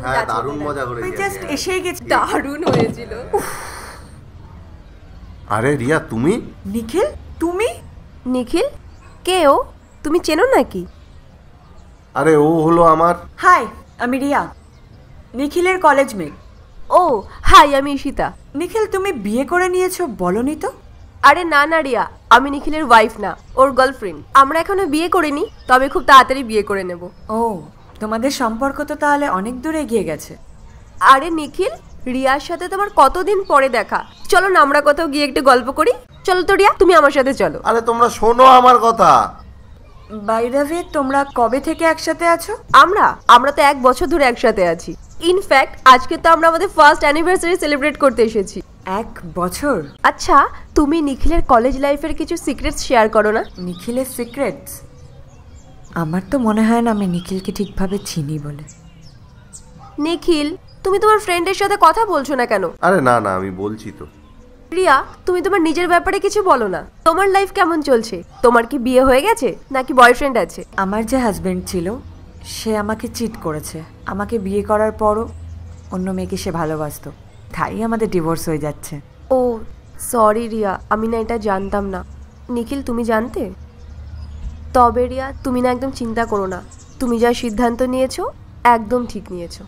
হ্যাঁ দারুণ মজা করেছি। তুই জাস্ট এসেই গেছিস। দারুণ হয়েছিল। আরে রিয়া তুমি? নিখিল তুমি? নিখিল কে ও? তুমি চেনো নাকি? আরে ও হলো আমার। হাই, আমি রিয়া, নিখিলের কলেজ মেট। ও হাই, আমি ঈশিতা। নিখিল তুমি বিয়ে করে নিয়েছো, বলনি তো? আরে না না রিয়া, আমি নিখিলের ওয়াইফ না, ওর গার্লফ্রেন্ড। আমরা এখনো বিয়ে করিনি, তবে খুব তাড়াতাড়ি বিয়ে করে নেব। ও, তোমাদের সম্পর্ক তো তাহলে অনেক দূরে এগিয়ে গেছে। আরে নিখিল, রিয়ার সাথে তোমার কতদিন পরে দেখা, চলো না আমরা কোথাও গিয়ে একটু গল্প করি। চলো তো রিয়া, তুমি আমার সাথে চলো। আরে তোমরা শোনো আমার কথা। বাই দ্য ওয়ে, তোমরা কবে থেকে একসাথে আছো? আমরা তো 1 বছর ধরে একসাথে আছি। ইনফ্যাক্ট আজকে তো আমরা আমাদের ফার্স্ট অ্যানিভার্সারি সেলিব্রেট করতে এসেছি। 1 বছর? আচ্ছা, তুমি নিখিলের কলেজ লাইফের কিছু সিক্রেটস শেয়ার করো না। নিখিলের সিক্রেটস? আমার তো মনে হয় না আমি নিখিলকে ঠিকভাবে চিনি বলে। নিখিল, তুমি তোমার ফ্রেন্ডের সাথে কথা বলছো না কেন? আরে না না, আমি বলছি তো। রিয়া, তুমি তোমার নিজের ব্যাপারে কিছু বলো না। তোমার লাইফ কেমন চলছে? তোমার কি বিয়ে হয়ে গেছে নাকি বয়ফ্রেন্ড আছে? আমার যে হাজবেন্ড ছিল সে আমাকে চিট করেছে। আমাকে বিয়ে করার পরও অন্য মেয়েকে সে ভালোবাসতো, তাই আমাদের ডিভোর্স হয়ে যাচ্ছে। ও সরি রিয়া, আমি না এটা জানতাম না। নিখিল তুমি জানতে? তবে রিয়া, তুমি না একদম চিন্তা করো না। তুমি যা সিদ্ধান্ত নিয়েছো একদম ঠিক নিয়েছো।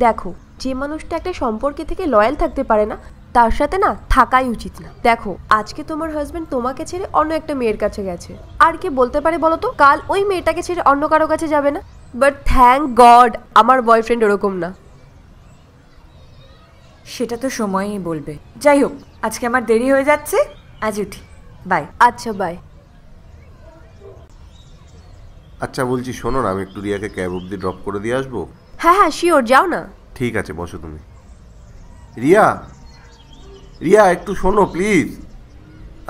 দেখো, যে মানুষটা একটা সম্পর্কে থেকে লয়াল থাকতে পারে না, তার সাথে না থাকাই উচিত না। দেখো, আজকে তোমার হাজবেন্ড তোমাকে ছেড়ে অন্য একটা মেয়ের কাছে গেছে, আর কে বলতে পারে বলো তো কাল ওই মেয়েটাকে ছেড়ে অন্য কারো কাছে যাবে না? বাট থ্যাংক গড আমার বয়ফ্রেন্ড ওরকম না। সেটা তো সময়ই বলবে। যাই হোক, আজকে আমার দেরি হয়ে যাচ্ছে, আজ উঠি। বাই। আচ্ছা বাই। আচ্ছা বলছি শোনো না, আমি একটু রিয়াকে ক্যাব অব্দি ড্রপ করে দিয়ে আসবো। হ্যাঁ হ্যাঁ শিওর, যাও না। ঠিক আছে, বসো তুমি। রিয়া, রিয়া একটু শোনো please.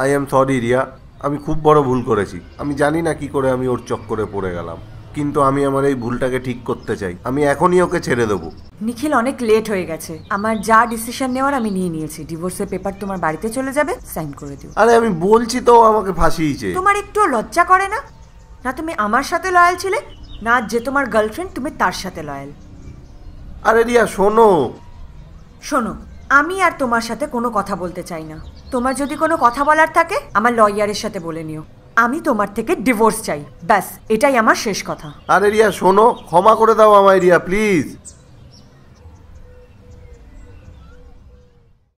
I am sorry Riya, আমি খুব বড় ভুল করেছি। আমি জানি না কি করে আমি ওর চক্করে পড়ে গেলাম, কিন্তু আমি আমার এই ভুলটাকে ঠিক করতে চাই। আমি এখনই ওকে ছেড়ে দেবো। নিখিল, অনেক লেট হয়ে গেছে। আমার যা ডিসিশন নেওয়ার আমি নিয়ে নিয়েছি। ডিভোর্সের পেপার তোমার বাড়িতে চলে যাবে, সাইন করে দিও। আরে আমি বলছি তো, আমাকে ফাঁসিয়েছে। তোমার একটু লজ্জা করে না? না তুমি আমার সাথে লয়াল ছিলে, না যে তোমার গার্লফ্রেন্ড তুমি তার সাথে লয়াল। আরে রিয়া শোনো। শোনো, আমি আর তোমার সাথে কোনো কথা বলতে চাই না। তোমার যদি কোনো কথা বলার থাকে আমার লয়ারের সাথে বলে নিও। আমি তোমার থেকে ডিভোর্স চাই, ব্যাস এটাই আমার শেষ কথা। আরে রিয়া শোনো, ক্ষমা করে দাও আমায় রিয়া প্লিজ।